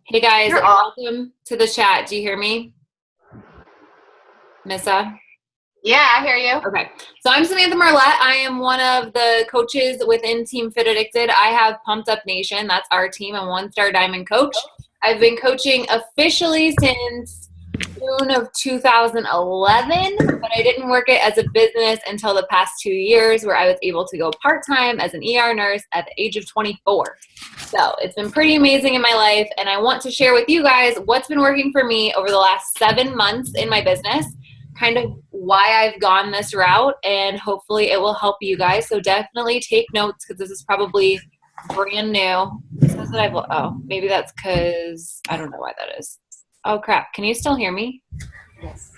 Hey guys, You're off. welcome to the chat. Do you hear me, Missa? Yeah, I hear you. Okay, so I'm Samantha Marlette. I am one of the coaches within Team Fit Addicted. I have Pumped Up Nation. That's our team. I'm One Star Diamond Coach. I've been coaching officially since June of 2011, but I didn't work it as a business until the past 2 years where I was able to go part-time as an ER nurse at the age of 24. So it's been pretty amazing in my life, and I want to share with you guys what's been working for me over the last 7 months in my business, kind of why I've gone this route, and hopefully it will help you guys. So definitely take notes because this is probably brand new. It says that maybe that's because I don't know why that is. Oh crap, can you still hear me? Yes.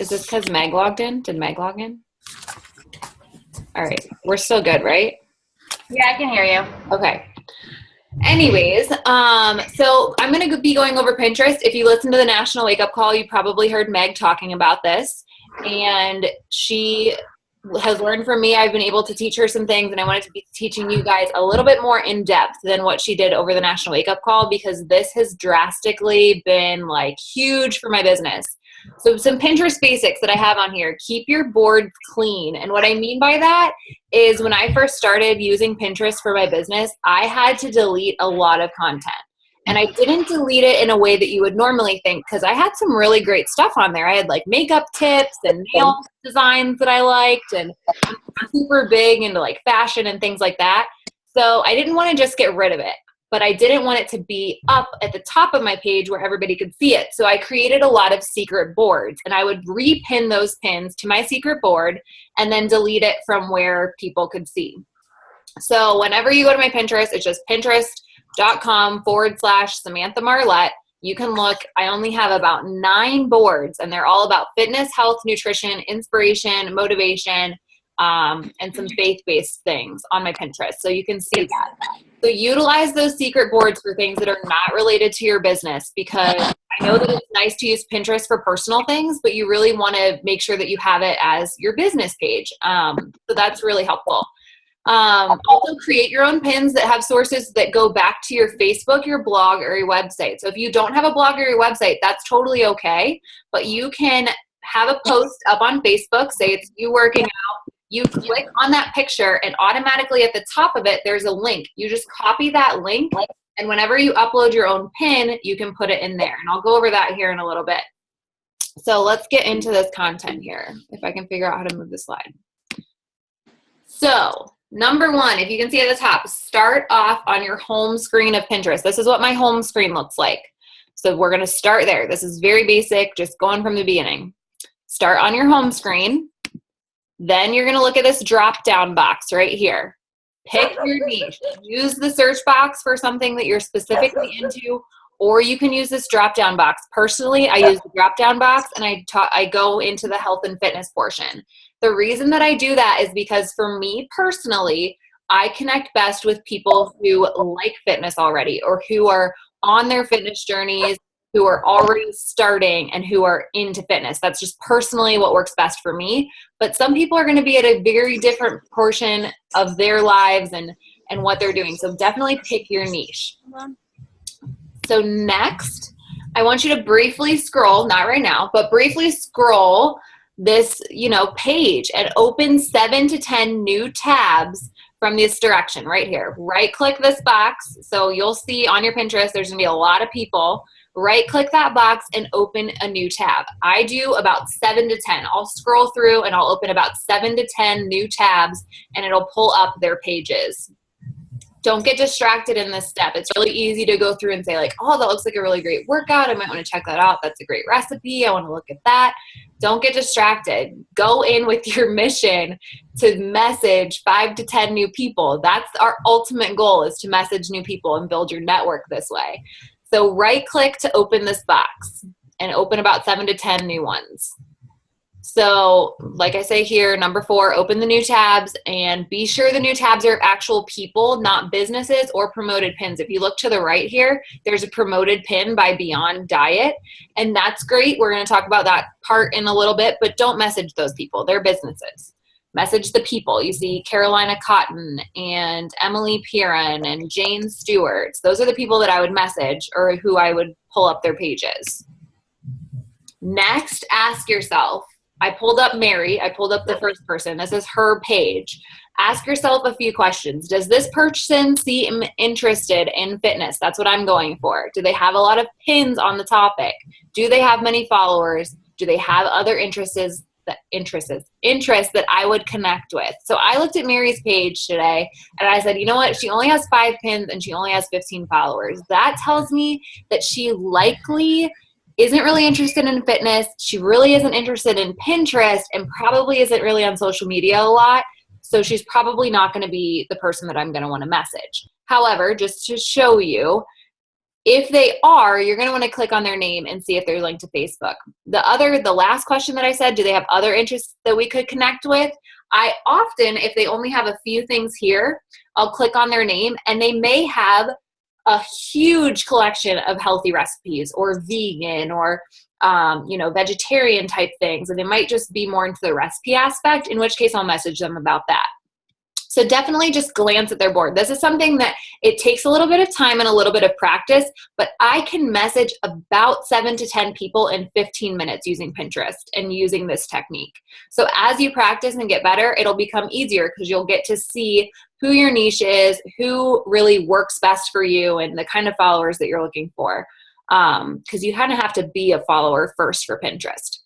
Is this because Meg logged in? Did Meg log in? All right, we're still good, right? Yeah, I can hear you. Okay. Anyways, so I'm going to be going over Pinterest. If you listen to the National Wake Up Call, you probably heard Meg talking about this, and she has learned from me. I've been able to teach her some things, and I wanted to be teaching you guys a little bit more in depth than what she did over the National Wake Up Call, because this has drastically been like huge for my business. So some Pinterest basics that I have on here: keep your boards clean. And what I mean by that is when I first started using Pinterest for my business, I had to delete a lot of content. And I didn't delete it in a way that you would normally think, because I had some really great stuff on there. I had like makeup tips and nail designs that I liked, and I'm super big into like fashion and things like that. So I didn't want to just get rid of it, but I didn't want it to be up at the top of my page where everybody could see it. So I created a lot of secret boards, and I would repin those pins to my secret board and then delete it from where people could see. So whenever you go to my Pinterest, it's just pinterest.com/Samantha Marlette. You can look. I only have about 9 boards, and they're all about fitness, health, nutrition, inspiration, motivation, and some faith-based things on my Pinterest. So you can see that. So utilize those secret boards for things that are not related to your business, because I know that it's nice to use Pinterest for personal things, but you really want to make sure that you have it as your business page. So that's really helpful. Also create your own pins that have sources that go back to your Facebook, your blog, or your website. So if you don't have a blog or your website, that's totally okay, but you can have a post up on Facebook, say it's you working out. You click on that picture, and automatically at the top of it, there's a link. You just copy that link, and whenever you upload your own pin, you can put it in there. And I'll go over that here in a little bit. So let's get into this content here, if I can figure out how to move the slide. So number 1, if you can see at the top, start off on your home screen of Pinterest. This is what my home screen looks like. So we're going to start there. This is very basic, just going from the beginning. Start on your home screen. Then you're going to look at this drop-down box right here. Pick your niche. Use the search box for something that you're specifically into, or you can use this drop-down box. Personally, I use the drop-down box, and I go into the health and fitness portion. The reason that I do that is because for me personally, I connect best with people who like fitness already, or who are on their fitness journeys, who are already starting, and who are into fitness. That's just personally what works best for me. But some people are going to be at a very different portion of their lives and what they're doing. So definitely pick your niche. So next, I want you to briefly scroll, not right now, but briefly scroll this, page, and open 7 to 10 new tabs from this direction right here. Right click this box. So you'll see on your Pinterest, there's going to be a lot of people. Right click that box and open a new tab. I do about 7 to 10. I'll scroll through and I'll open about 7 to 10 new tabs, and it'll pull up their pages. Don't get distracted in this step. It's really easy to go through and say like, oh, that looks like a really great workout. I might want to check that out. That's a great recipe. I want to look at that. Don't get distracted. Go in with your mission to message 5 to 10 new people. That's our ultimate goal, is to message new people and build your network this way. So right click to open this box and open about 7 to 10 new ones. So like I say here, number 4, open the new tabs, and be sure the new tabs are actual people, not businesses or promoted pins. If you look to the right here, there's a promoted pin by Beyond Diet, and that's great. We're going to talk about that part in a little bit, but don't message those people. They're businesses. message the people. You see Carolina Cotton and Emily Piran and Jane Stewart. Those are the people that I would message or who I would pull up their pages. Next, ask yourself, I pulled up Mary. I pulled up the first person. This is her page. Ask yourself a few questions. Does this person seem interested in fitness? That's what I'm going for. Do they have a lot of pins on the topic? Do they have many followers? Do they have other interests that I would connect with? So I looked at Mary's page today and I said, you know what? She only has 5 pins and she only has 15 followers. That tells me that she likely isn't really interested in fitness. She really isn't interested in Pinterest and probably isn't really on social media a lot. So she's probably not going to be the person that I'm going to want to message. However, just to show you, if they are, you're going to want to click on their name and see if they're linked to Facebook. The last question that I said, do they have other interests that we could connect with? I often, if they only have a few things here, I'll click on their name and they may have a huge collection of healthy recipes or vegan or vegetarian type things, and they might just be more into the recipe aspect, in which case I'll message them about that. So definitely just glance at their board. This is something that it takes a little bit of time and a little bit of practice, but I can message about 7 to 10 people in 15 minutes using Pinterest and using this technique. So as you practice and get better, it'll become easier because you'll get to see who your niche is, who really works best for you, and the kind of followers that you're looking for. Because you kind of have to be a follower first for Pinterest.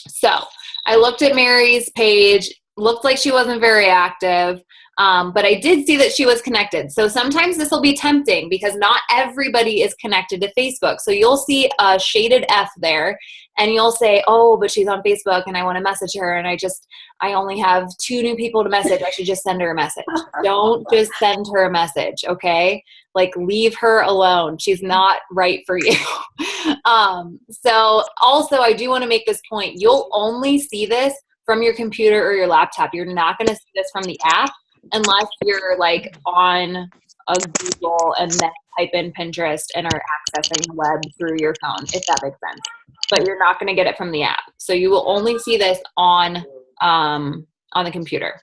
So I looked at Mary's page, looked like she wasn't very active, but I did see that she was connected. So sometimes this will be tempting because not everybody is connected to Facebook. So you'll see a shaded F there and you'll say, oh, but she's on Facebook and I want to message her and I only have 2 new people to message. I should just send her a message. Don't just send her a message, okay? Like, leave her alone. She's not right for you. So also I do want to make this point. You'll only see this from your computer or your laptop. You're not going to see this from the app unless you're like on a Google and then type in Pinterest and are accessing the web through your phone, if that makes sense. But you're not going to get it from the app. So you will only see this on the computer.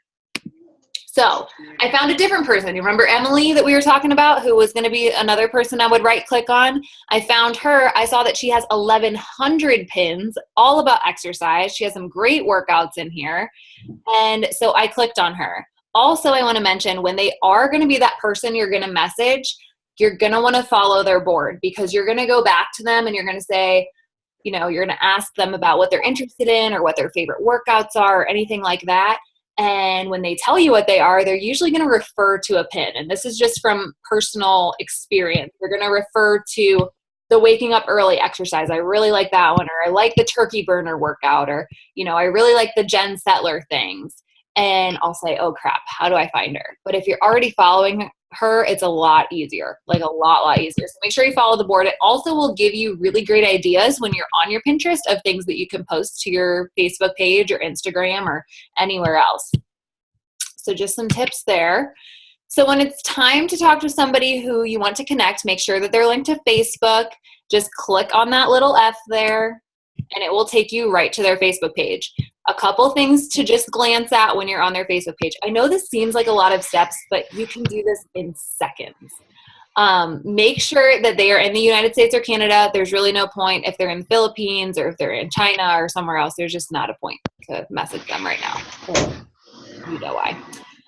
So I found a different person. You remember Emily that we were talking about, who was going to be another person I would right click on? I found her. I saw that she has 1,100 pins, all about exercise. She has some great workouts in here. And so I clicked on her. Also, I want to mention, when they are going to be that person you're going to message, you're going to want to follow their board, because you're going to go back to them and you're going to say, you're going to ask them about what they're interested in or what their favorite workouts are or anything like that. And when they tell you what they are, they're usually going to refer to a pin. And this is just from personal experience. They're going to refer to the waking up early exercise. I really like that one. Or I like the turkey burner workout. Or, I really like the Jen Settler things. And I'll say, oh crap, how do I find her? But if you're already following her, it's a lot easier, like a lot easier. So make sure you follow the board. It also will give you really great ideas when you're on your Pinterest of things that you can post to your Facebook page or Instagram or anywhere else. So just some tips there. So when it's time to talk to somebody who you want to connect, make sure that they're linked to Facebook. Just click on that little F there and it will take you right to their Facebook page. A couple things to just glance at when you're on their Facebook page. I know this seems like a lot of steps, but you can do this in seconds. Make sure that they are in the United States or Canada. There's really no point if they're in the Philippines or if they're in China or somewhere else. There's just not a point to message them right now. You know why.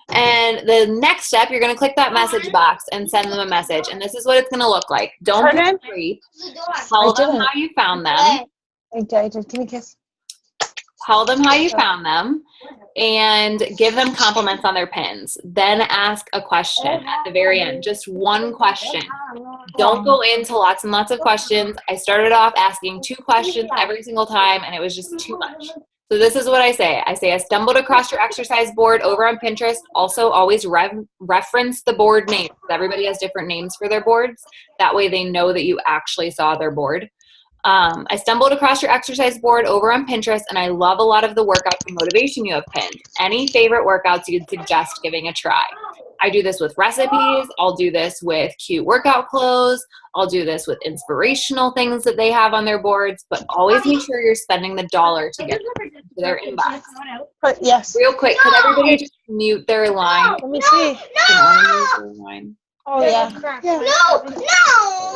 And the next step, you're going to click that message box and send them a message. And this is what it's going to look like. Don't be afraid. Tell them how you found them. I did. Give me a kiss. Tell them how you found them and give them compliments on their pins. Then ask a question at the very end, just one question. Don't go into lots and lots of questions. I started off asking 2 questions every single time and it was just too much. So this is what I say. I say, I stumbled across your exercise board over on Pinterest. Also, always reference the board name. Everybody has different names for their boards. That way they know that you actually saw their board. I stumbled across your exercise board over on Pinterest, and I love a lot of the workouts and motivation you have pinned. Any favorite workouts you'd suggest giving a try? I do this with recipes. I'll do this with cute workout clothes. I'll do this with inspirational things that they have on their boards, but always make sure you're spending the dollar to get them. their inbox. But yes. Real quick, could everybody just mute their line? Let me see. Can I mute their line? Oh, yeah.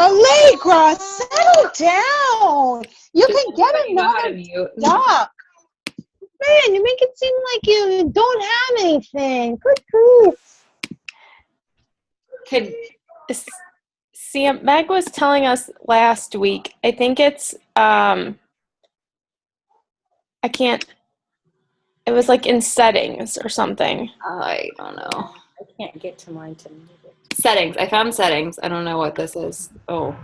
Allegra, settle down. You Does can get anybody know how to another mute? duck. Man, you make it seem like you don't have anything. Good grief. Could Sam, Meg was telling us last week, I think it's, I can't, it was like in settings or something. I don't know. I can't get to mine to move it. Settings. I found settings. I don't know what this is. Oh.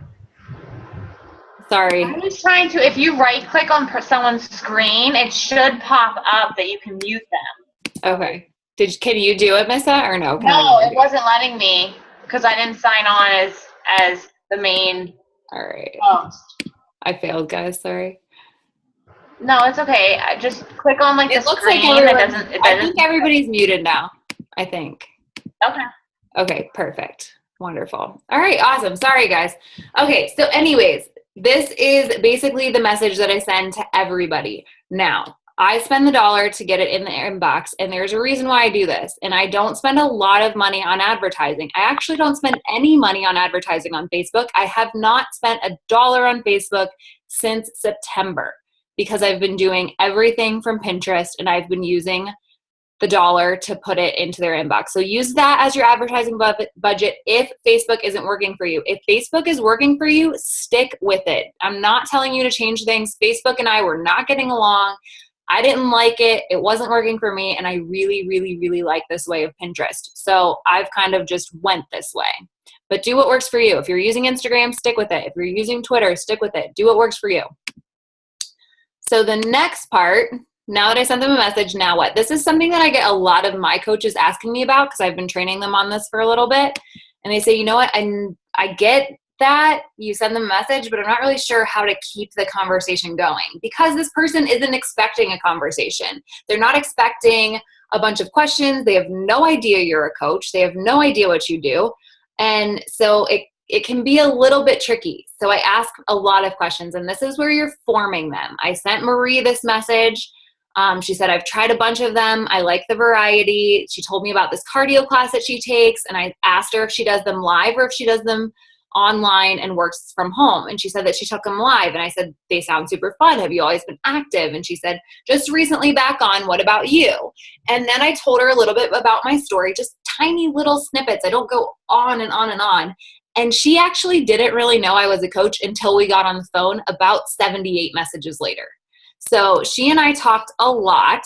Sorry. I'm just trying to, if you right click on someone's screen, it should pop up that you can mute them. Okay. Can you do it, Missa, or no? No, it wasn't letting me because I didn't sign on as the main All right. host. I failed, guys. Sorry. No, it's okay. I just click on like It the looks like screen. It everyone- doesn't. I think everybody's muted now. I think. Okay. Okay, perfect. Wonderful. All right, awesome. Sorry, guys. Okay, so anyways, this is basically the message that I send to everybody. Now, I spend the dollar to get it in the inbox, and there's a reason why I do this. And I don't spend a lot of money on advertising. I actually don't spend any money on advertising on Facebook. I have not spent $1 on Facebook since September because I've been doing everything from Pinterest, and I've been using the dollar to put it into their inbox. So use that as your advertising budget if Facebook isn't working for you. If Facebook is working for you, stick with it. I'm not telling you to change things. Facebook and I were not getting along. I didn't like it. It wasn't working for me. And I really, really, really like this way of Pinterest. So I've kind of just went this way. But do what works for you. If you're using Instagram, stick with it. If you're using Twitter, stick with it. Do what works for you. So the next part, now that I sent them a message, now what? This is something that I get a lot of my coaches asking me about because I've been training them on this for a little bit. And they say, you know what, I get that you send them a message, but I'm not really sure how to keep the conversation going because this person isn't expecting a conversation. They're not expecting a bunch of questions. They have no idea you're a coach. They have no idea what you do. And so it can be a little bit tricky. So I ask a lot of questions, and this is where you're forming them. I sent Marie this message. She said, I've tried a bunch of them. I like the variety. She told me about this cardio class that she takes, and I asked her if she does them live or if she does them online and works from home. And she said that she took them live, and I said, they sound super fun. Have you always been active? And she said, just recently back on. What about you? And then I told her a little bit about my story, just tiny little snippets. I don't go on and on and on. And she actually didn't really know I was a coach until we got on the phone about 78 messages later. So she and I talked a lot.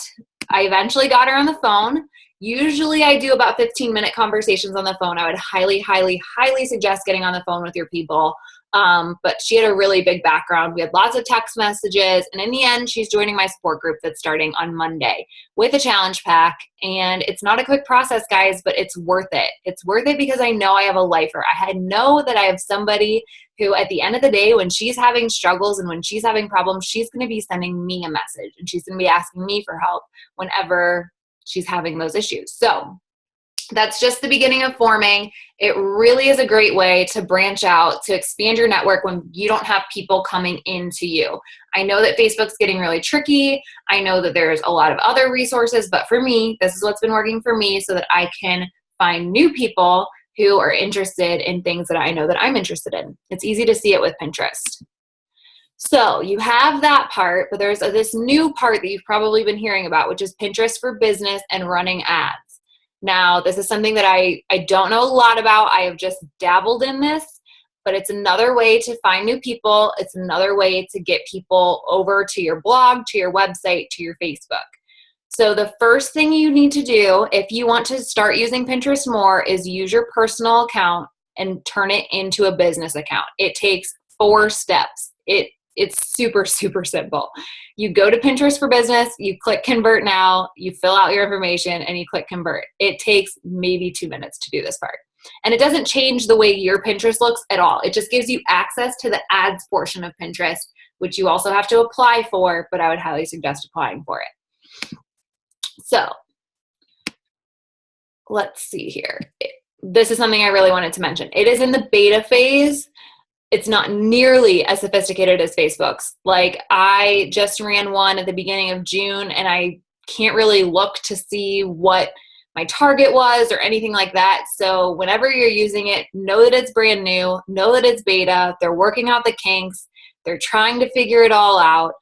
I eventually got her on the phone. Usually I do about 15-minute conversations on the phone. I would highly, highly, highly suggest getting on the phone with your people. But she had a really big background. We had lots of text messages. And in the end, she's joining my support group that's starting on Monday with a challenge pack. And it's not a quick process, guys, but it's worth it. It's worth it because I know I have a lifer. I know that I have somebody who at the end of the day, when she's having struggles and when she's having problems, she's going to be sending me a message and she's going to be asking me for help whenever she's having those issues. So that's just the beginning of forming. It really is a great way to branch out, to expand your network when you don't have people coming into you. I know that Facebook's getting really tricky. I know that there's a lot of other resources, but for me, this is what's been working for me so that I can find new people who are interested in things that I know that I'm interested in. It's easy to see it with Pinterest. So you have that part, but there's this new part that you've probably been hearing about, which is Pinterest for Business and running ads. Now, this is something that I don't know a lot about. I have just dabbled in this, but it's another way to find new people. It's another way to get people over to your blog, to your website, to your Facebook. So the first thing you need to do if you want to start using Pinterest more is use your personal account and turn it into a business account. It takes 4 steps. It's super, super simple. You go to Pinterest for Business, you click Convert Now, you fill out your information, and you click Convert. It takes maybe 2 minutes to do this part. And it doesn't change the way your Pinterest looks at all. It just gives you access to the ads portion of Pinterest, which you also have to apply for, but I would highly suggest applying for it. So let's see here. This is something I really wanted to mention. It is in the beta phase. it's not nearly as sophisticated as Facebook's. Like, I just ran one at the beginning of June, and I can't really look to see what my target was or anything like that. So whenever you're using it, know that it's brand new, know that it's beta, they're working out the kinks, they're trying to figure it all out.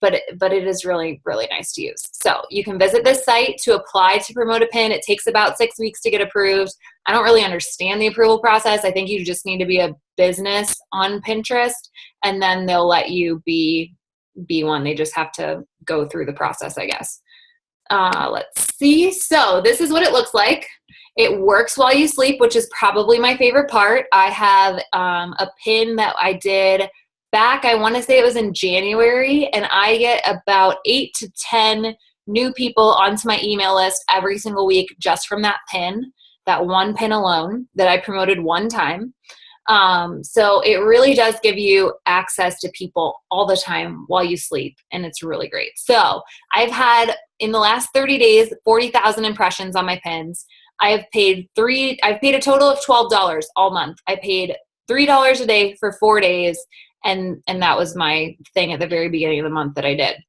But it is really, really nice to use. So you can visit this site to apply to promote a pin. It takes about 6 weeks to get approved. I don't really understand the approval process. I think you just need to be a business on Pinterest, and then they'll let you be one. They just have to go through the process, I guess. Let's see. So this is what it looks like. It works while you sleep, which is probably my favorite part. I have a pin that I did back, I want to say it was in January, and I get about 8 to 10 new people onto my email list every single week just from that pin, that one pin alone that I promoted one time. So it really does give you access to people all the time while you sleep, and it's really great. So I've had, in the last 30 days, 40,000 impressions on my pins. I've paid a total of $12 all month. I paid $3 a day for 4 days. And that was my thing at the very beginning of the month that I did.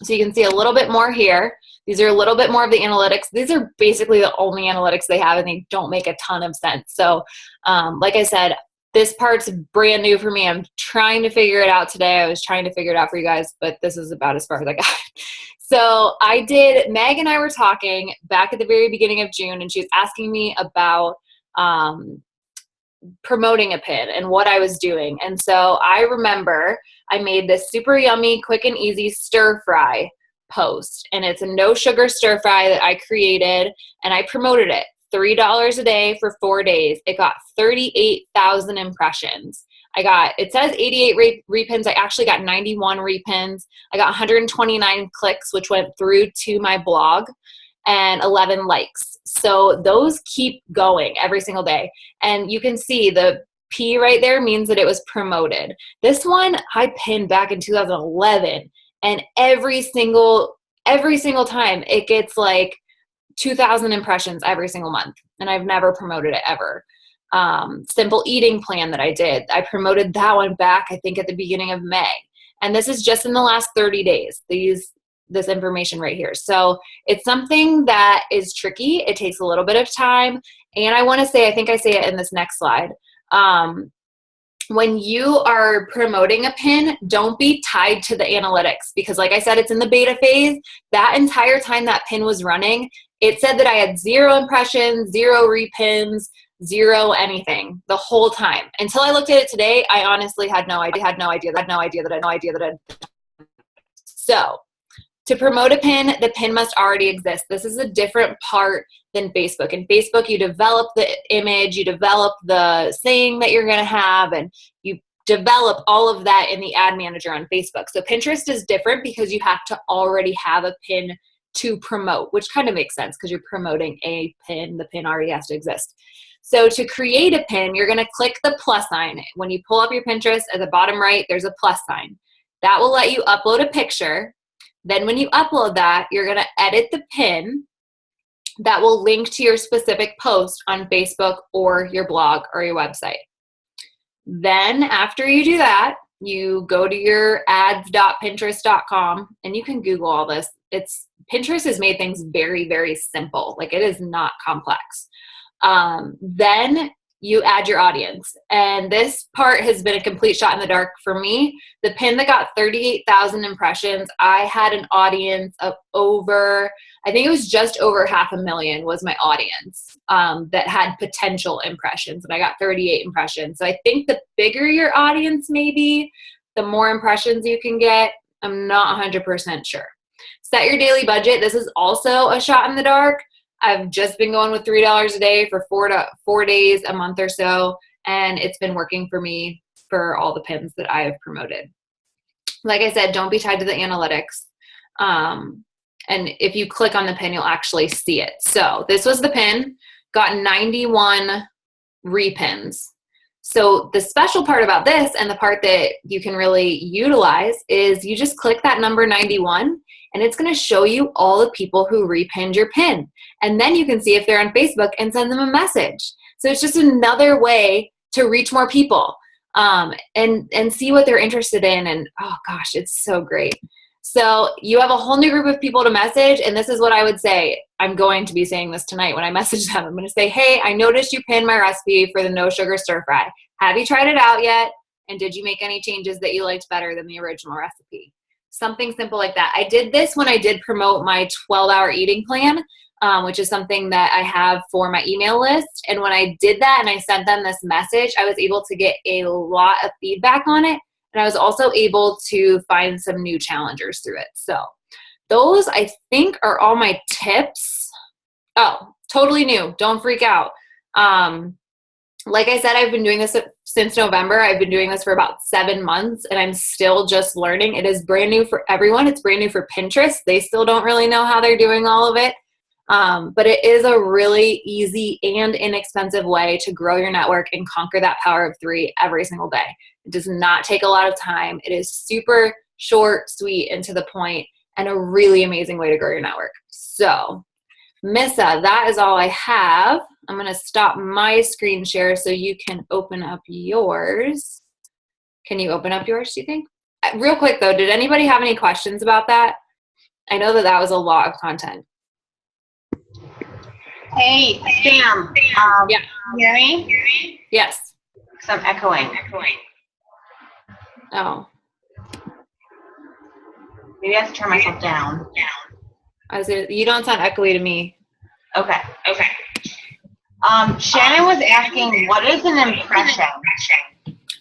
So you can see a little bit more here. These are a little bit more of the analytics. These are basically the only analytics they have, and they don't make a ton of sense. So like I said, this part's brand new for me. I'm trying to figure it out today. I was trying to figure it out for you guys, but this is about as far as I got. So Meg and I were talking back at the very beginning of June, and she was asking me about promoting a pin and what I was doing. And so I remember I made this super yummy, quick and easy stir fry post, and it's a no sugar stir fry that I created, and I promoted it $3 a day for 4 days. It got 38,000 impressions. It says 88 repins. I actually got 91 repins. I got 129 clicks, which went through to my blog, and 11 likes. So those keep going every single day. And you can see the P right there means that it was promoted. This one I pinned back in 2011, and every single time it gets like 2,000 impressions every single month, and I've never promoted it ever. Simple eating plan that I did, I promoted that one back, I think, at the beginning of May. And this is just in the last 30 days. This information right here. So it's something that is tricky. It takes a little bit of time. And I want to say, I think I say it in this next slide. When you are promoting a pin, don't be tied to the analytics, because like I said, it's in the beta phase. That entire time that pin was running, it said that I had 0 impressions, 0 repins, 0 anything the whole time. Until I looked at it today, I honestly had no idea. So to promote a pin, the pin must already exist. This is a different part than Facebook. In Facebook, you develop the image, you develop the saying that you're going to have, and you develop all of that in the ad manager on Facebook. So Pinterest is different because you have to already have a pin to promote, which kind of makes sense because you're promoting a pin. The pin already has to exist. So to create a pin, you're going to click the plus sign. When you pull up your Pinterest, at the bottom right, there's a plus sign. That will let you upload a picture. Then when you upload that, you're going to edit the pin that will link to your specific post on Facebook or your blog or your website. Then after you do that, you go to your ads.pinterest.com, and you can Google all this. Pinterest has made things very, very simple. Like, it is not complex. Then you add your audience. And this part has been a complete shot in the dark for me. The pin that got 38,000 impressions, I had an audience of I think it was just over 500,000 was my audience that had potential impressions. And I got 38 impressions. So I think the bigger your audience may be, the more impressions you can get. I'm not 100% sure. Set your daily budget. This is also a shot in the dark. I've just been going with $3 a day for 4 days, a month or so, and it's been working for me for all the pins that I have promoted. Like I said, don't be tied to the analytics. And if you click on the pin, you'll actually see it. So this was the pin, got 91 repins. So the special part about this, and the part that you can really utilize, is you just click that number 91, and it's going to show you all the people who repinned your pin. And then you can see if they're on Facebook and send them a message. So it's just another way to reach more people, and see what they're interested in. And oh gosh, it's so great. So you have a whole new group of people to message. And this is what I would say. I'm going to be saying this tonight when I message them. I'm going to say, hey, I noticed you pinned my recipe for the no sugar stir fry. Have you tried it out yet? And did you make any changes that you liked better than the original recipe? Something simple like that. I did this when I did promote my 12-hour eating plan, which is something that I have for my email list. And when I did that and I sent them this message, I was able to get a lot of feedback on it. And I was also able to find some new challengers through it. So those, I think, are all my tips. Oh, totally new. Don't freak out. Like I said, I've been doing this since November. I've been doing this for about 7 months, and I'm still just learning. It is brand new for everyone. It's brand new for Pinterest. They still don't really know how they're doing all of it. But it is a really easy and inexpensive way to grow your network and conquer that power of 3 every single day. It does not take a lot of time. It is super short, sweet, and to the point, and a really amazing way to grow your network. So, Missa, that is all I have. I'm going to stop my screen share so you can open up yours. Can you open up yours, do you think? Real quick, though, did anybody have any questions about that? I know that was a lot of content. Hey, Sam. Yeah. Can you hear me? Yes. Because I'm echoing. Oh. Maybe I have to turn myself down. You don't sound echoey to me. Okay. Shannon was asking, what is an impression?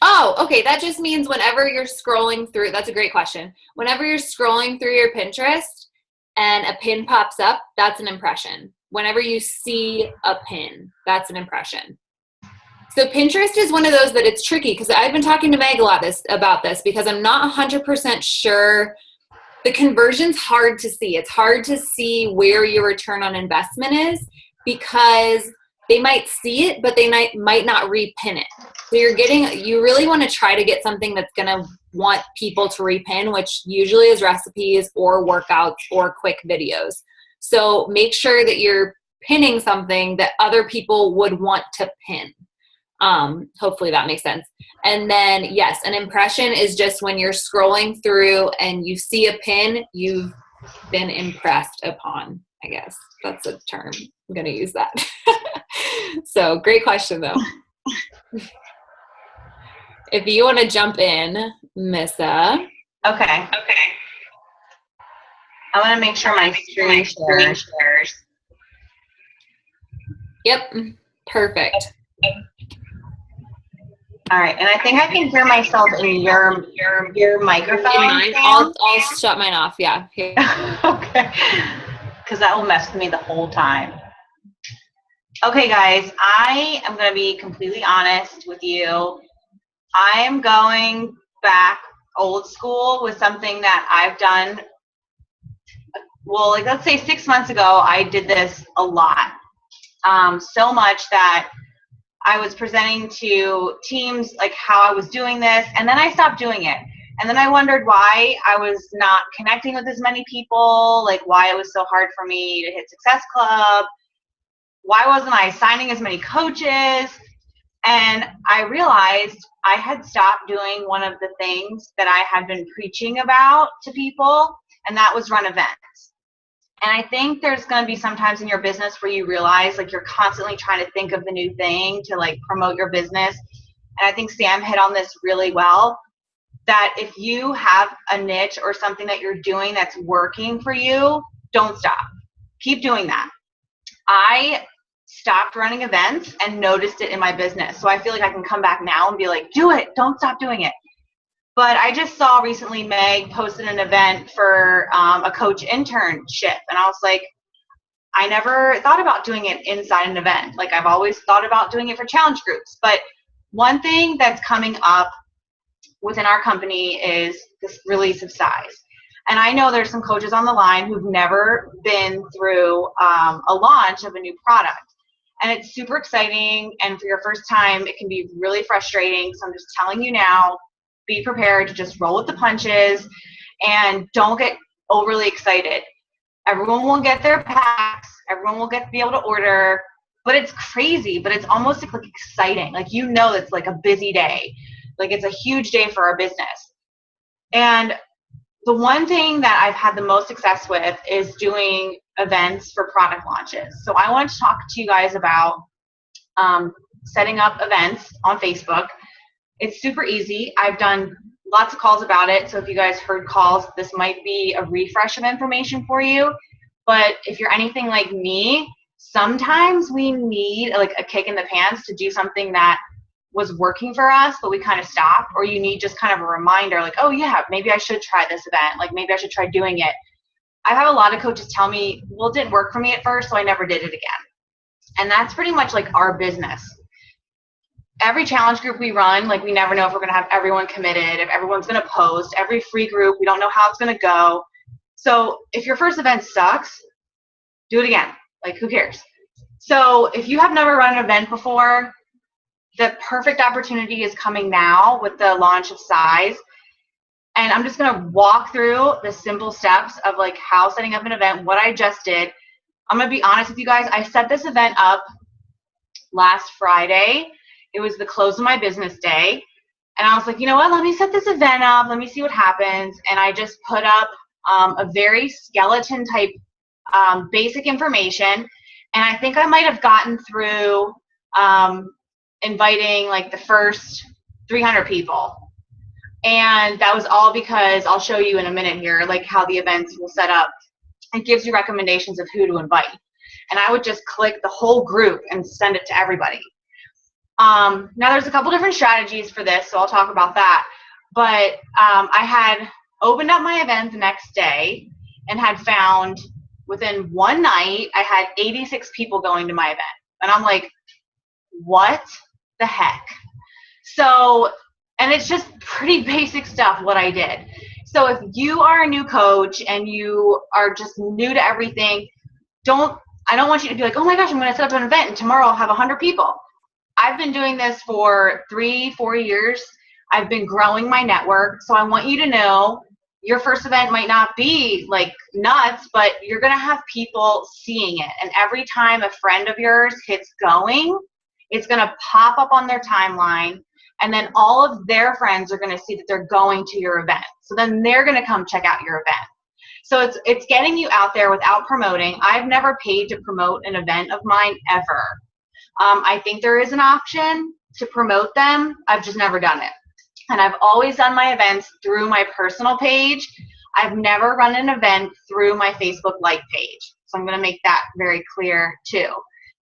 Oh, okay. That just means whenever you're scrolling through, that's a great question. Whenever you're scrolling through your Pinterest and a pin pops up, that's an impression. Whenever you see a pin, that's an impression. So Pinterest is one of those that it's tricky, because I've been talking to Meg a lot about this because I'm not 100% sure. The conversion's hard to see. It's hard to see where your return on investment is, because they might see it, but they might not repin it. So you really want to try to get something that's going to want people to repin, which usually is recipes or workouts or quick videos. So make sure that you're pinning something that other people would want to pin. Hopefully that makes sense. And then, yes, an impression is just when you're scrolling through and you see a pin, you've been impressed upon, I guess. That's a term. I'm going to use that. So great question, though. If you want to jump in, Missa. Okay. I want to make sure my screen shares. Yep. Perfect. All right, and I think I can hear myself in your microphone. In mine, I'll shut mine off. Yeah. Here. Okay. Because that will mess with me the whole time. Okay, guys, I am going to be completely honest with you. I am going back old school with something that I've done. Well, like let's say 6 months ago, I did this a lot. So much that I was presenting to teams like how I was doing this, and then I stopped doing it. And then I wondered why I was not connecting with as many people, like why it was so hard for me to hit Success Club. Why wasn't I signing as many coaches? And I realized I had stopped doing one of the things that I had been preaching about to people, and that was run events. And I think there's going to be sometimes in your business where you realize like you're constantly trying to think of the new thing to like promote your business. And I think Sam hit on this really well, that if you have a niche or something that you're doing that's working for you, don't stop. Keep doing that. I stopped running events and noticed it in my business. So I feel like I can come back now and be like, do it. Don't stop doing it. But I just saw recently Meg posted an event for a coach internship. And I was like, I never thought about doing it inside an event. Like I've always thought about doing it for challenge groups. But one thing that's coming up within our company is this release of size. And I know there's some coaches on the line who've never been through a launch of a new product. And it's super exciting. And for your first time, it can be really frustrating. So I'm just telling you now, be prepared to just roll with the punches and don't get overly excited. Everyone will get their packs. Everyone will be able to order. but it's crazy, but it's almost like exciting. Like, you know, it's like a busy day. Like, it's a huge day for our business. And the one thing that I've had the most success with is doing events for product launches. So I want to talk to you guys about setting up events on Facebook. It's super easy. I've done lots of calls about it. So if you guys heard calls, this might be a refresh of information for you. But if you're anything like me, sometimes we need like a kick in the pants to do something that was working for us, but we kind of stopped, or you need just kind of a reminder, like, oh yeah, maybe I should try this event. Like, maybe I should try doing it. I've had a lot of coaches tell me, well, it didn't work for me at first, so I never did it again. And that's pretty much like our business. Every challenge group we run, like, we never know if we're going to have everyone committed, if everyone's going to post. Every free group, we don't know how it's going to go. So if your first event sucks, do it again. Like, who cares? So if you have never run an event before, the perfect opportunity is coming now with the launch of Size. And I'm just going to walk through the simple steps of like how setting up an event, what I just did. I'm going to be honest with you guys. I set this event up last Friday. It was the close of my business day. And I was like, you know what? Let me set this event up. Let me see what happens. And I just put up a very skeleton type basic information. And I think I might have gotten through inviting like the first 300 people. And that was all because I'll show you in a minute here, like how the events will set up. It gives you recommendations of who to invite. And I would just click the whole group and send it to everybody. Now there's a couple different strategies for this, so I'll talk about that. But I had opened up my event the next day and had found within one night, I had 86 people going to my event. And I'm like, what the heck? So, and it's just pretty basic stuff what I did. So if you are a new coach and you are just new to everything, I don't want you to be like, oh my gosh, I'm going to set up an event and tomorrow I'll have 100 people. I've been doing this for 3-4 years. I've been growing my network. So I want you to know your first event might not be like nuts, but you're going to have people seeing it. And every time a friend of yours hits going, it's going to pop up on their timeline. And then all of their friends are going to see that they're going to your event. So then they're going to come check out your event. So it's getting you out there without promoting. I've never paid to promote an event of mine ever. I think there is an option to promote them. I've just never done it. And I've always done my events through my personal page. I've never run an event through my Facebook like page. So I'm going to make that very clear too.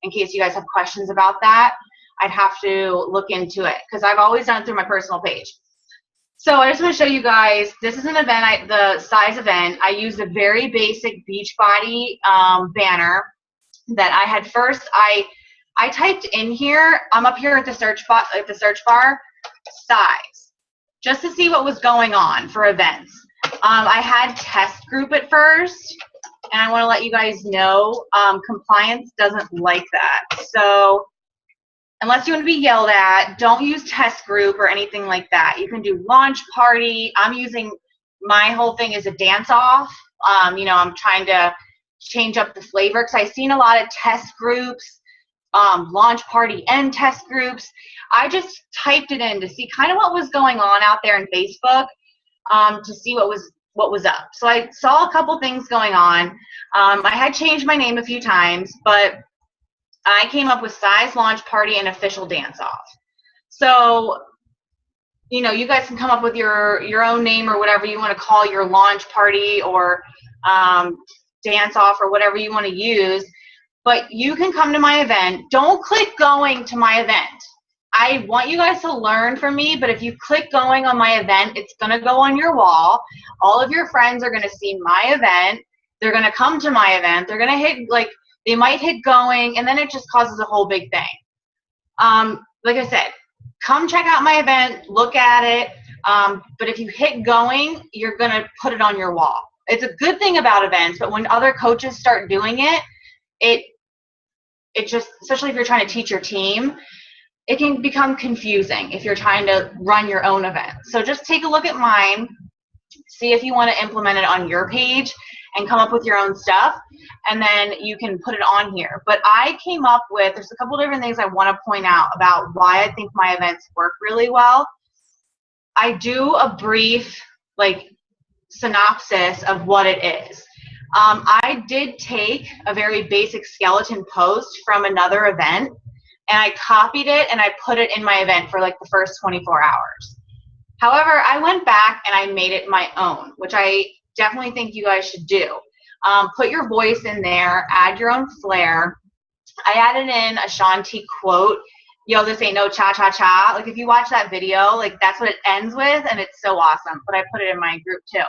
In case you guys have questions about that, I'd have to look into it because I've always done it through my personal page. So I just want to show you guys, this is an event, the Size event. I used a very basic Beachbody banner that I had first. I typed in here, I'm up here at the search bar, Size, just to see what was going on for events. I had test group at first, and I want to let you guys know compliance doesn't like that. So unless you want to be yelled at, don't use test group or anything like that. You can do launch party. I'm using, my whole thing is a dance off. You know, I'm trying to change up the flavor because I've seen a lot of test groups, launch party and test groups. I just typed it in to see kind of what was going on out there in Facebook, to see what was up. So I saw a couple things going on. I had changed my name a few times, but I came up with Size, launch party, and official dance off. So, you know, you guys can come up with your own name or whatever you want to call your launch party or dance off or whatever you want to use. But you can come to my event. Don't click going to my event. I want you guys to learn from me, but if you click going on my event, it's going to go on your wall. All of your friends are going to see my event. They're going to come to my event. They're going to hit, like, they might hit going, and then it just causes a whole big thing. Like I said, come check out my event, look at it. But if you hit going, you're going to put it on your wall. It's a good thing about events, but when other coaches start doing it, it just, especially if you're trying to teach your team, it can become confusing if you're trying to run your own event. So just take a look at mine, see if you want to implement it on your page, and come up with your own stuff, and then you can put it on here. But I came up with, there's a couple different things I want to point out about why I think my events work really well. I do a brief synopsis of what it is. I did take a very basic skeleton post from another event, and I copied it and I put it in my event for the first 24 hours. However, I went back and I made it my own, which I definitely think you guys should do. Put your voice in there, add your own flair. I added in a Shaun T quote, "Yo, this ain't no cha-cha-cha." If you watch that video, that's what it ends with, and it's so awesome. But I put it in my group too.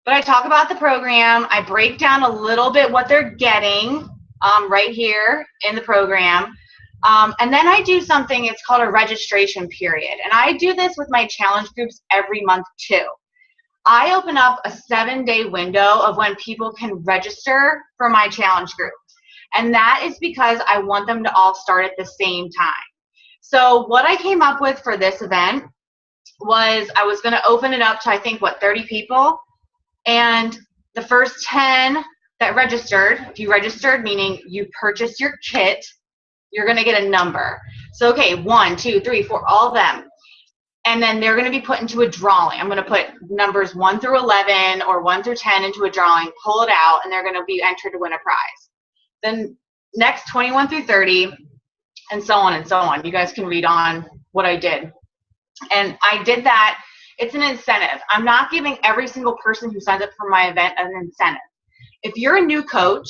But I talk about the program. I break down a little bit what they're getting right here in the program. And then I do something, it's called a registration period. And I do this with my challenge groups every month too. I open up a 7-day window of when people can register for my challenge group. And that is because I want them to all start at the same time. So what I came up with for this event was I was going to open it up to, I think, 30 people. And the first 10 that registered, if you registered, meaning you purchased your kit, you're going to get a number. So, okay, 1, 2, 3, 4, all of them. And then they're going to be put into a drawing. I'm going to put numbers 1 through 11 or 1 through 10 into a drawing, pull it out, and they're going to be entered to win a prize. Then next 21 through 30, and so on and so on. You guys can read on what I did. And I did that. It's an incentive. I'm not giving every single person who signs up for my event an incentive. If you're a new coach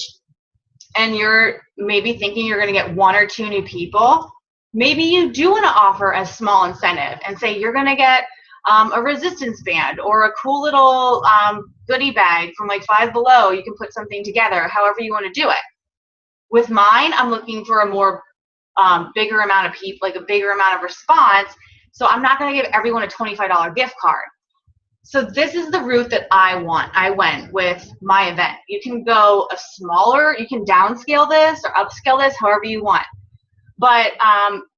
and you're maybe thinking you're going to get 1 or 2 new people, maybe you do want to offer a small incentive and say you're going to get a resistance band or a cool little goodie bag from Five Below. You can put something together, however you want to do it. With mine, I'm looking for a more bigger amount of people, a bigger amount of response. So I'm not going to give everyone a $25 gift card. So this is the route that I went with my event. You can go a smaller, you can downscale this or upscale this, however you want. But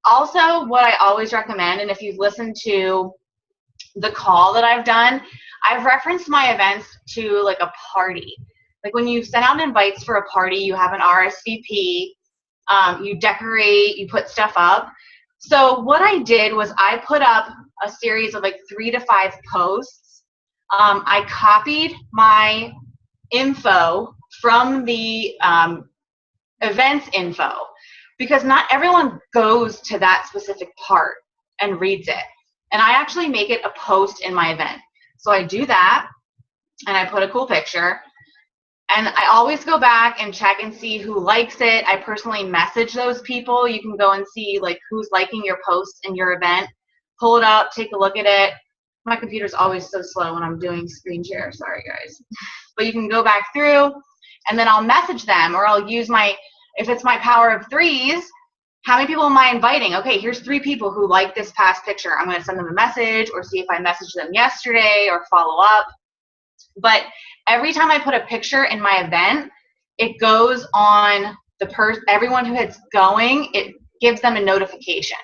also what I always recommend, and if you've listened to the call that I've done, I've referenced my events to a party. When you send out invites for a party, you have an RSVP, you decorate, you put stuff up. So what I did was I put up a series of 3 to 5 posts. I copied my info from the events info, because not everyone goes to that specific part and reads it. And I actually make it a post in my event. So I do that, and I put a cool picture. And I always go back and check and see who likes it. I personally message those people. You can go and see who's liking your posts in your event. Pull it up, take a look at it. My computer's always so slow when I'm doing screen share. Sorry, guys. But you can go back through, and then I'll message them, or I'll use if it's my power of 3s, how many people am I inviting? Okay, here's 3 people who like this past picture. I'm going to send them a message, or see if I messaged them yesterday, or follow up. But every time I put a picture in my event, it goes on everyone who hits going, it gives them a notification.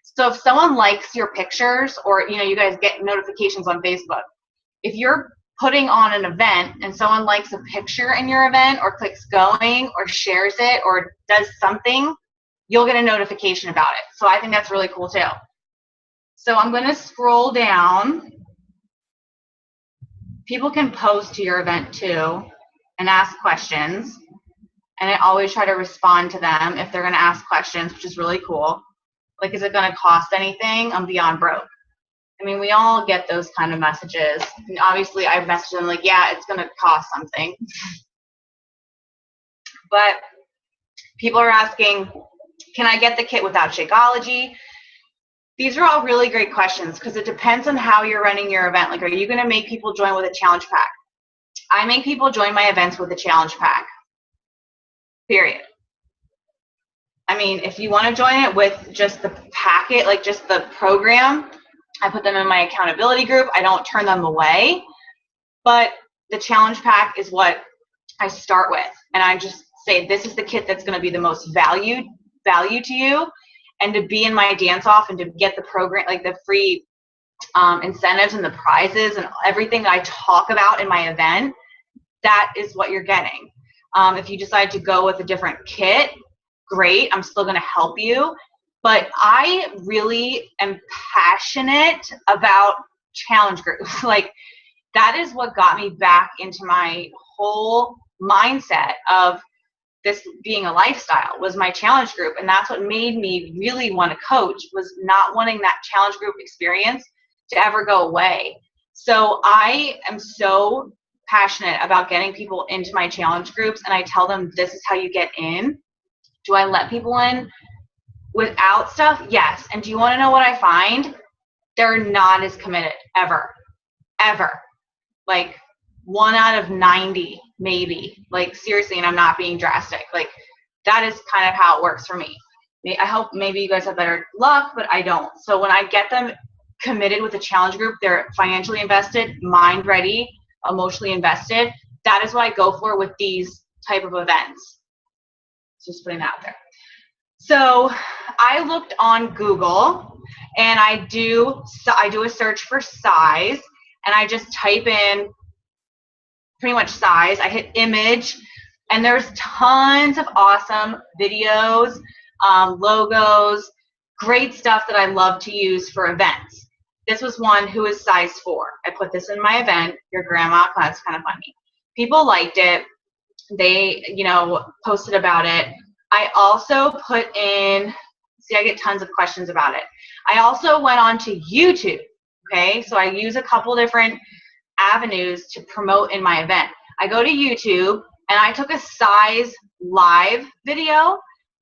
So if someone likes your pictures, or you guys get notifications on Facebook, if you're putting on an event and someone likes a picture in your event, or clicks going, or shares it, or does something, you'll get a notification about it. So I think that's really cool too. So I'm going to scroll down. People can post to your event too and ask questions. And I always try to respond to them if they're going to ask questions, which is really cool. Is it going to cost anything? I'm beyond broke. I mean, we all get those kind of messages. And obviously, I've messaged them yeah, it's going to cost something. But people are asking, can I get the kit without Shakeology? These are all really great questions, because it depends on how you're running your event. Are you going to make people join with a challenge pack? I make people join my events with a challenge pack. Period. I mean, if you want to join it with just the packet, just the program, I put them in my accountability group. I don't turn them away. But the challenge pack is what I start with. And I just say, this is the kit that's going to be the most value to you. And to be in my dance off and to get the program, the free incentives and the prizes and everything that I talk about in my event, that is what you're getting. If you decide to go with a different kit, great. I'm still going to help you. But I really am passionate about challenge groups. Like, that is what got me back into my whole mindset of this being a lifestyle, was my challenge group. And that's what made me really want to coach, was not wanting that challenge group experience to ever go away. So I am so passionate about getting people into my challenge groups, and I tell them this is how you get in. Do I let people in without stuff? Yes. And do you want to know what I find? They're not as committed ever. Like 1 out of 90, maybe. Like, seriously, and I'm not being drastic. Like, that is kind of how it works for me. I hope maybe you guys have better luck, but I don't. So when I get them committed with a challenge group, they're financially invested, mind ready, emotionally invested. That is what I go for with these type of events. Just putting that out there. So I looked on Google, and I do a search for size, and I just type in pretty much size. I hit image, and there's tons of awesome videos, logos, great stuff that I love to use for events. This was one who is size 4. I put this in my event, your grandma, that's kind of funny. People liked it. They, posted about it. I also put in, I get tons of questions about it. I also went on to YouTube, okay? So I use a couple different avenues to promote in my event. I go to YouTube, and I took a size live video,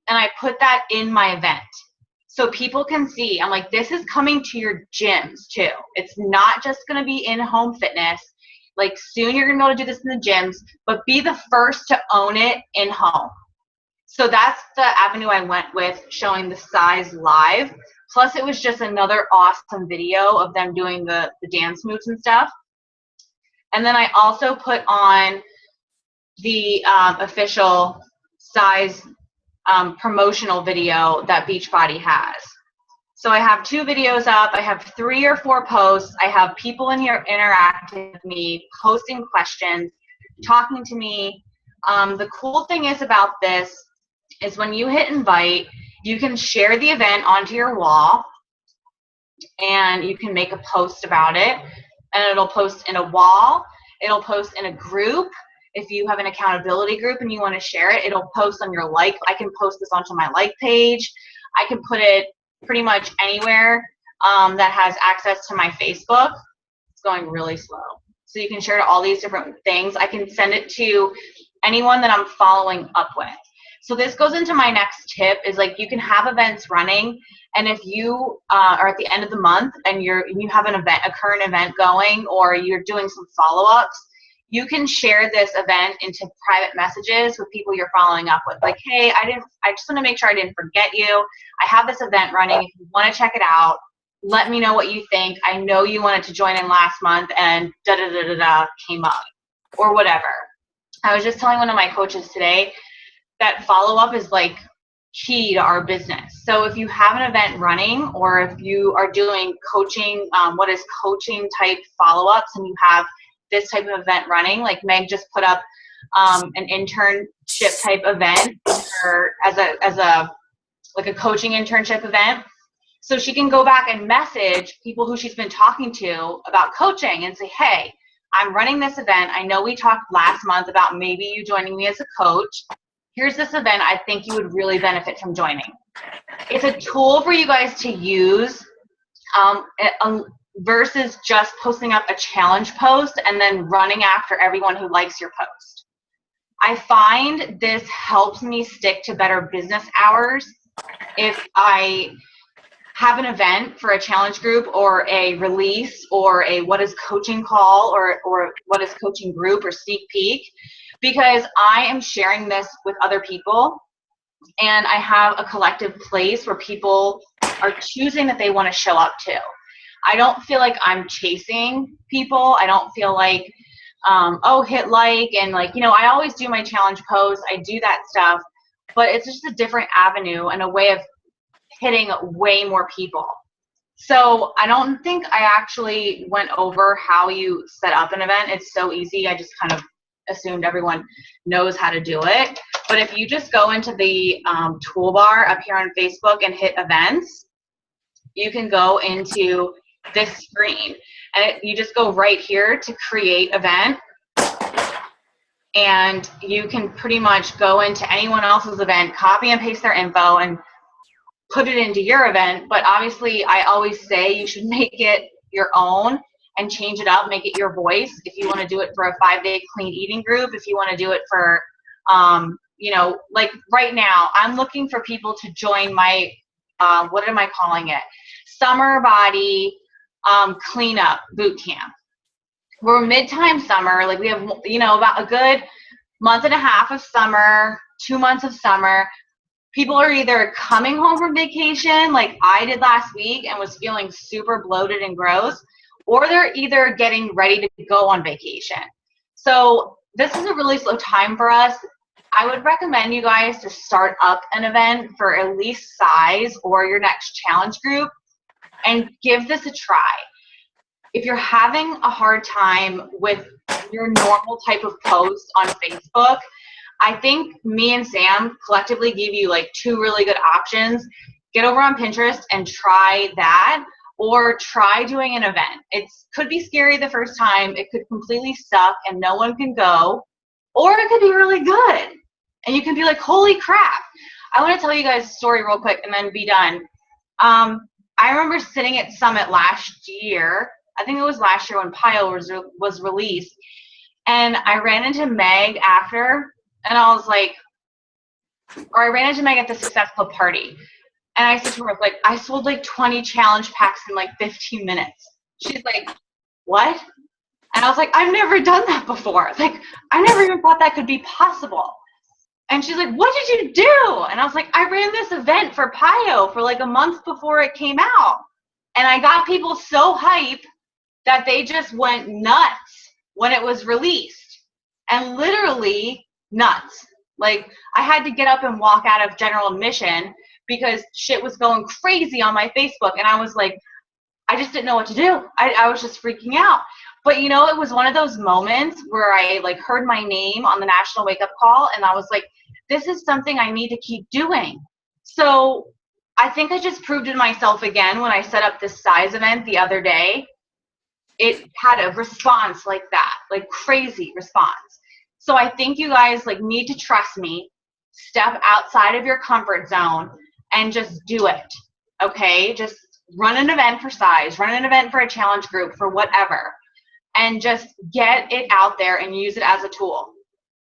and I put that in my event. So people can see, I'm like, this is coming to your gyms too. It's not just gonna be in-home fitness. Like, soon you're gonna be able to do this in the gyms, but be the first to own it in-home. So that's the avenue I went with, showing the size live. Plus, it was just another awesome video of them doing the dance moves and stuff. And then I also put on the official size promotional video that Beachbody has. So I have 2 videos up. I have 3 or 4 posts. I have people in here interacting with me, posting questions, talking to me. The cool thing is about this is when you hit invite, you can share the event onto your wall, and you can make a post about it, and it'll post in a wall. It'll post in a group. If you have an accountability group and you want to share it, it'll post on your like. I can post this onto my like page. I can put it pretty much anywhere that has access to my Facebook. It's going really slow. So you can share to all these different things. I can send it to anyone that I'm following up with. So this goes into my next tip, is like, you can have events running, and if you are at the end of the month and you have an event, a current event going, or you're doing some follow-ups, you can share this event into private messages with people you're following up with. Like, hey, I just want to make sure I didn't forget you. I have this event running. If you want to check it out, let me know what you think. I know you wanted to join in last month and da-da-da-da-da came up, or whatever. I was just telling one of my coaches today that follow-up is like key to our business. So if you have an event running, or if you are doing coaching, what is coaching type follow-ups, and you have this type of event running, like Meg just put up an internship type event as a coaching internship event. So she can go back and message people who she's been talking to about coaching and say, hey, I'm running this event. I know we talked last month about maybe you joining me as a coach. Here's this event. I think you would really benefit from joining. It's a tool for you guys to use versus just posting up a challenge post and then running after everyone who likes your post. I find this helps me stick to better business hours. If I have an event for a challenge group, or a release, or a what is coaching call, or what is coaching group, or sneak peek, because I am sharing this with other people, and I have a collective place where people are choosing that they want to show up to. I don't feel like I'm chasing people. I don't feel like, hit like, and I always do my challenge posts. I do that stuff, but it's just a different avenue and a way of hitting way more people. So I don't think I actually went over how you set up an event. It's so easy. I just kind of assumed everyone knows how to do it. But if you just go into the toolbar up here on Facebook and hit events, you can go into this screen. And you just go right here to create event. And you can pretty much go into anyone else's event, copy and paste their info, and put it into your event. But obviously, I always say you should make it your own and change it up, make it your voice. If you want to do it for a 5-day clean eating group, if you want to do it for, you know, like right now, I'm looking for people to join my, what am I calling it? Summer body cleanup boot camp. We're mid-time summer. Like we have, you know, about a good month and a half of summer, 2 months of summer. People are either coming home from vacation like I did last week and was feeling super bloated and gross, or they're either getting ready to go on vacation. So this is a really slow time for us. I would recommend you guys to start up an event for at least size or your next challenge group and give this a try. If you're having a hard time with your normal type of post on Facebook, I think me and Sam collectively give you like 2 really good options. Get over on Pinterest and try that, or try doing an event. It could be scary the first time. It could completely suck and no one can go, or it could be really good. And you can be like, holy crap. I want to tell you guys a story real quick and then be done. I remember sitting at Summit last year. I think it was last year when Pio was released. And I ran into Meg after, and I was like, or I ran into Meg at the Success Club party. And I said to her, like, I sold like 20 challenge packs in like 15 minutes. She's like, what? And I was like, I've never done that before. Like, I never even thought that could be possible. And she's like, what did you do? And I was like, I ran this event for Pio for like a month before it came out. And I got people so hyped that they just went nuts when it was released. And literally nuts. Like, I had to get up and walk out of general admission because shit was going crazy on my Facebook. And I was like, I just didn't know what to do. I was just freaking out. But, you know, it was one of those moments where I, like, heard my name on the National Wake Up Call, and I was like, this is something I need to keep doing. So I think I just proved it myself again when I set up this size event the other day. It had a response like that, like crazy response. So I think you guys like need to trust me, step outside of your comfort zone and just do it, okay? Just run an event for size, run an event for a challenge group, for whatever, and just get it out there and use it as a tool.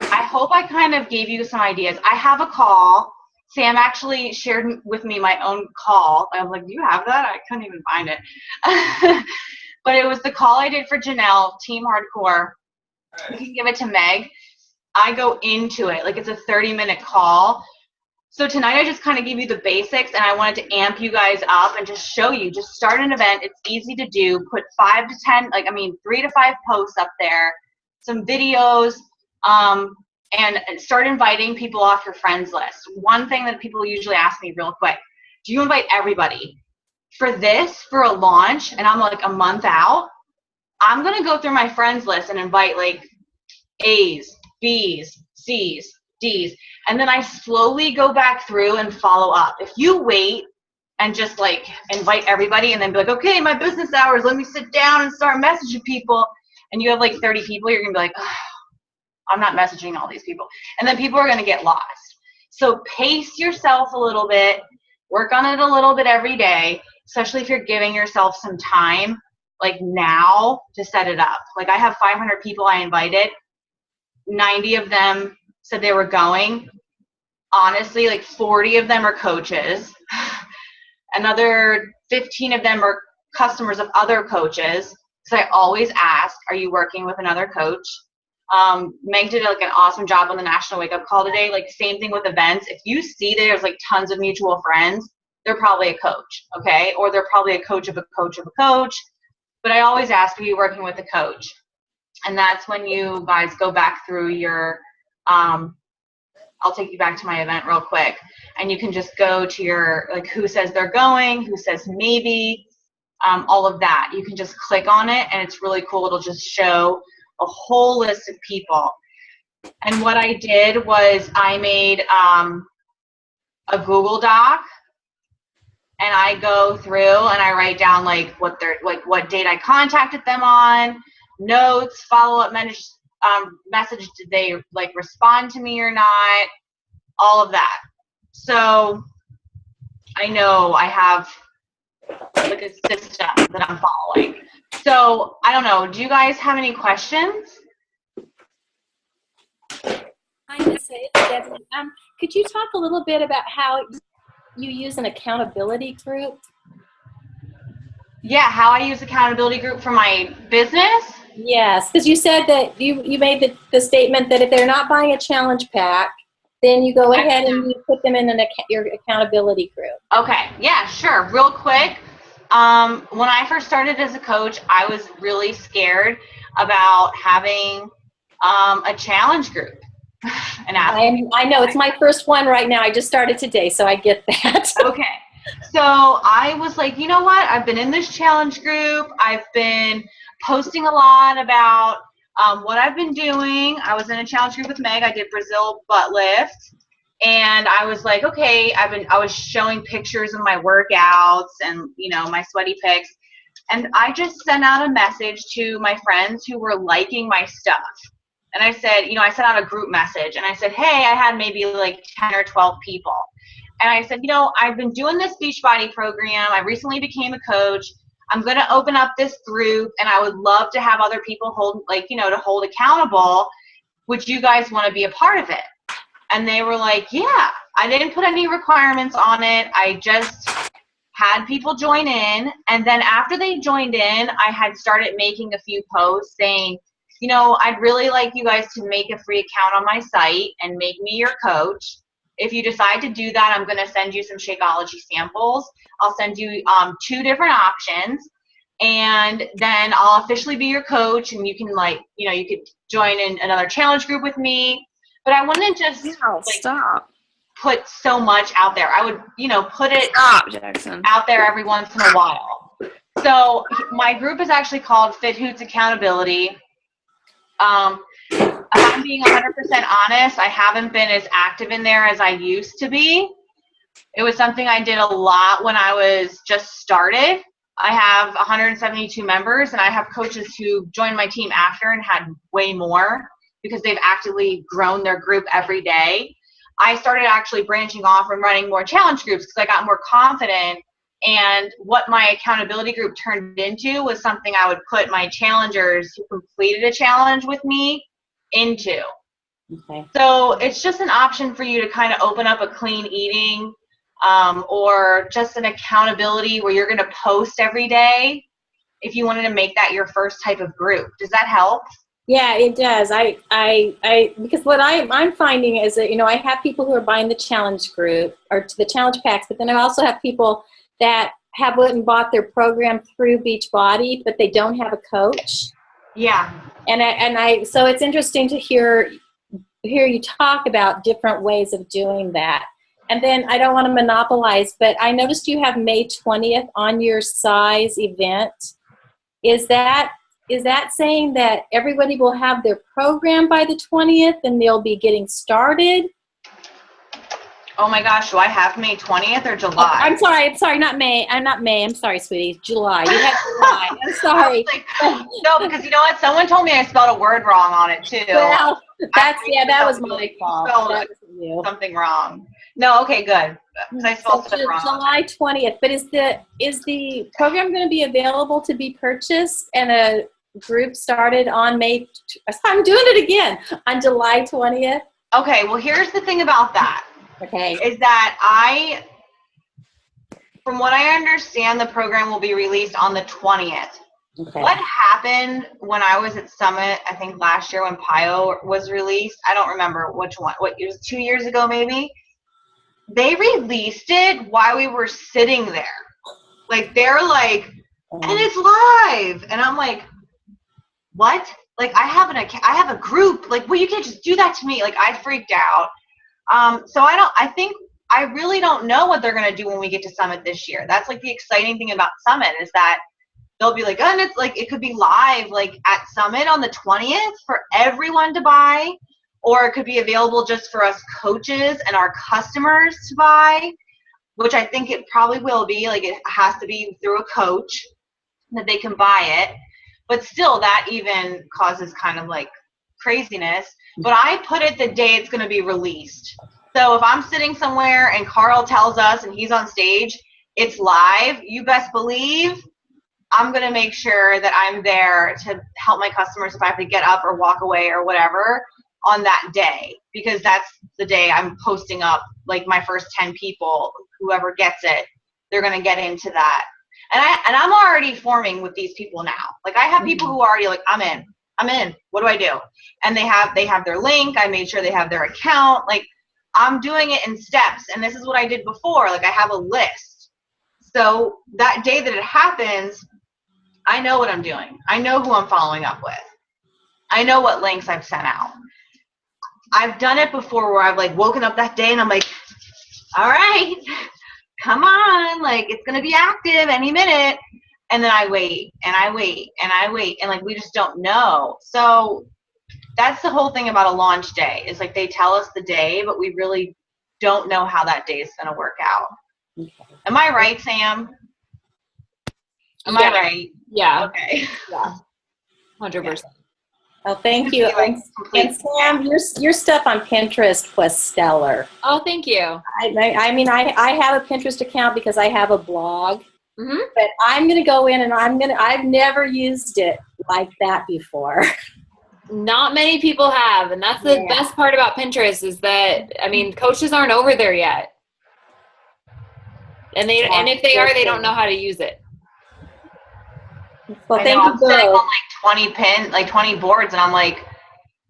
I hope I kind of gave you some ideas. I have a call. Sam actually shared with me my own call. I was like, do you have that? I couldn't even find it. But it was the call I did for Janelle, Team Hardcore. You can give it to Meg. I go into it. Like, it's a 30-minute call. So tonight I just kind of give you the basics, and I wanted to amp you guys up and just show you. Just start an event. It's easy to do. Put 5 to 10, 3 to 5 posts up there, some videos, and start inviting people off your friends list. One thing that people usually ask me real quick, do you invite everybody? For this, for a launch, and I'm like a month out, I'm going to go through my friends list and invite like A's, B's, C's, D's, and then I slowly go back through and follow up. If you wait and just like invite everybody and then be like, okay, my business hours, let me sit down and start messaging people, and you have like 30 people, you're going to be like, oh, I'm not messaging all these people. And then people are going to get lost. So pace yourself a little bit, work on it a little bit every day, especially if you're giving yourself some time, like now, to set it up. Like, I have 500 people I invited. 90 of them said they were going. Honestly, like 40 of them are coaches. Another 15 of them are customers of other coaches. So I always ask, are you working with another coach? Meg did like an awesome job on the National Wake Up Call today. Like, same thing with events. If you see there's like tons of mutual friends, they're probably a coach, okay? Or they're probably a coach of a coach of a coach. But I always ask, are you working with a coach? And that's when you guys go back through your, I'll take you back to my event real quick. And you can just go to your, like, who says they're going, who says maybe, all of that. You can just click on it, and it's really cool. It'll just show a whole list of people. And what I did was I made a Google Doc, and I go through and I write down like what date I contacted them on, notes, follow-up message, did they like respond to me or not, all of that. So I know I have like a system that I'm following. So I don't know, do you guys have any questions? Hi, Miss A, it's Debbie. Could you talk a little bit about how you use an accountability group? Yeah, how I use accountability group for my business? Yes, because you said that you made the statement that if they're not buying a challenge pack, then you go ahead and you put them in your accountability group. Okay, yeah, sure. Real quick, when I first started as a coach, I was really scared about having a challenge group. And I know, it's my first one right now. I just started today, so I get that. Okay. So I was like, you know what? I've been in this challenge group. I've been posting a lot about what I've been doing. I was in a challenge group with Meg. I did Brazil butt lift. And I was like, okay, I was showing pictures of my workouts and, you know, my sweaty pics. And I just sent out a message to my friends who were liking my stuff. And I said, you know, I sent out a group message and I said, hey, I had maybe like 10 or 12 people. And I said, you know, I've been doing this Beachbody program. I recently became a coach. I'm going to open up this group and I would love to have other people hold accountable. Would you guys want to be a part of it? And they were like, yeah. I didn't put any requirements on it. I just had people join in. And then after they joined in, I had started making a few posts saying, you know, I'd really like you guys to make a free account on my site and make me your coach. If you decide to do that, I'm going to send you some Shakeology samples. I'll send you 2 different options. And then I'll officially be your coach. And you can you could join in another challenge group with me. But I wouldn't just Stop. put so much out there. I would, put it Stop, Jackson. out there every once in a while. So my group is actually called Fit Hoots Accountability. If I'm being 100% honest, I haven't been as active in there as I used to be. It was something I did a lot when I was just started. I have 172 members, and I have coaches who joined my team after and had way more because they've actively grown their group every day. I started actually branching off and running more challenge groups because I got more confident. And what my accountability group turned into was something I would put my challengers who completed a challenge with me into. Okay. So it's just an option for you to kind of open up a clean eating or just an accountability where you're going to post every day if you wanted to make that your first type of group. Does that help? Yeah, it does. I because what I'm finding is that, I have people who are buying the challenge group or to the challenge packs, but then I also have people that have went and bought their program through Beachbody, but they don't have a coach. Yeah. And so it's interesting to hear you talk about different ways of doing that. And then I don't want to monopolize, but I noticed you have May 20th on your size event. Is that saying that everybody will have their program by the 20th and they'll be getting started? Oh my gosh, do I have May 20th or July? I'm sorry, not May. I'm not May. I'm sorry, sweetie. July. You have July. I'm sorry. No, because you know what? Someone told me I spelled a word wrong on it too. Well, that was my fault. That wasn't you. Something wrong. No, okay, good. Because I spelled stuff wrong. July 20th. But is the program going to be available to be purchased and a group started on May? I'm doing it again on July 20th. Okay, well, here's the thing about that. Okay. Is that from what I understand, the program will be released on the 20th. Okay. What happened when I was at Summit, I think last year when PIO was released, I don't remember which one, it was 2 years ago maybe, they released it while we were sitting there. Like, they're like, and it's live. And I'm like, what? Like, I have a group. Like, well, you can't just do that to me. Like, I freaked out. So I really don't know what they're going to do when we get to Summit this year. That's like the exciting thing about Summit is that they'll be like, and it's like, it could be live like at Summit on the 20th for everyone to buy, or it could be available just for us coaches and our customers to buy, which I think it probably will be. Like, it has to be through a coach that they can buy it. But still, that even causes kind of like craziness. But I put it the day it's going to be released. So if I'm sitting somewhere and Carl tells us and he's on stage, it's live, you best believe I'm going to make sure that I'm there to help my customers if I have to get up or walk away or whatever on that day, because that's the day I'm posting up like my first 10 people. Whoever gets it, they're going to get into that. And I'm already forming with these people now. Like, I have people who are already like, I'm in. What do I do? And they have their link. I made sure they have their account. Like, I'm doing it in steps. And this is what I did before. Like, I have a list. So that day that it happens, I know what I'm doing. I know who I'm following up with. I know what links I've sent out. I've done it before where I've like woken up that day and I'm like, all right, come on. Like, it's going to be active any minute. And then I wait and I wait and I wait. And like, we just don't know. So that's the whole thing about a launch day, is like they tell us the day, but we really don't know how that day is going to work out. Okay. Am I right, Sam? Am I right? Yeah. Okay. Yeah. 100%. Oh, thank you. Like, And Sam, your stuff on Pinterest was stellar. Oh, thank you. I mean, I have a Pinterest account because I have a blog, Mhm. but I'm going to go in and I've never used it like that before. Not many people have, and that's the Yeah. best part about Pinterest is that, I mean, coaches aren't over there yet. And if they are, they don't know how to use it. Well, I thank know, you I'm sitting both. on like 20 boards, and I'm like,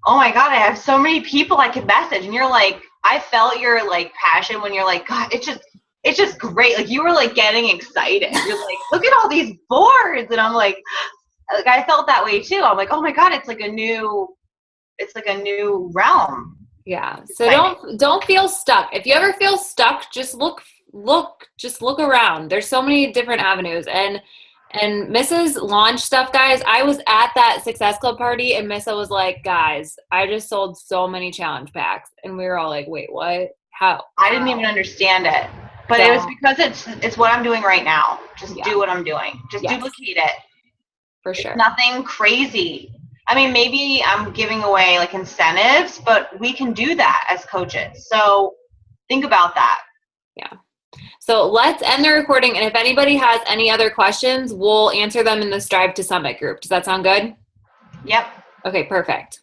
oh my God, I have so many people I could message. And you're like, I felt your like passion when you're like, God, it's just great. Like, you were like getting excited. You're like, look at all these boards. And I'm like I felt that way too. I'm like, oh my God, it's like a new realm. Yeah. So don't feel stuck. If you ever feel stuck, just look around. There's so many different avenues. And Mrs. Launch stuff, guys, I was at that Success Club party and Missa was like, guys, I just sold so many challenge packs. And we were all like, wait, what? How? I didn't even understand it. But it was because it's what I'm doing right now. Just do what I'm doing. Just duplicate it. For sure. It's nothing crazy. I mean, maybe I'm giving away like incentives, but we can do that as coaches. So think about that. Yeah. So let's end the recording. And if anybody has any other questions, we'll answer them in the Strive to Summit group. Does that sound good? Yep. Okay, perfect.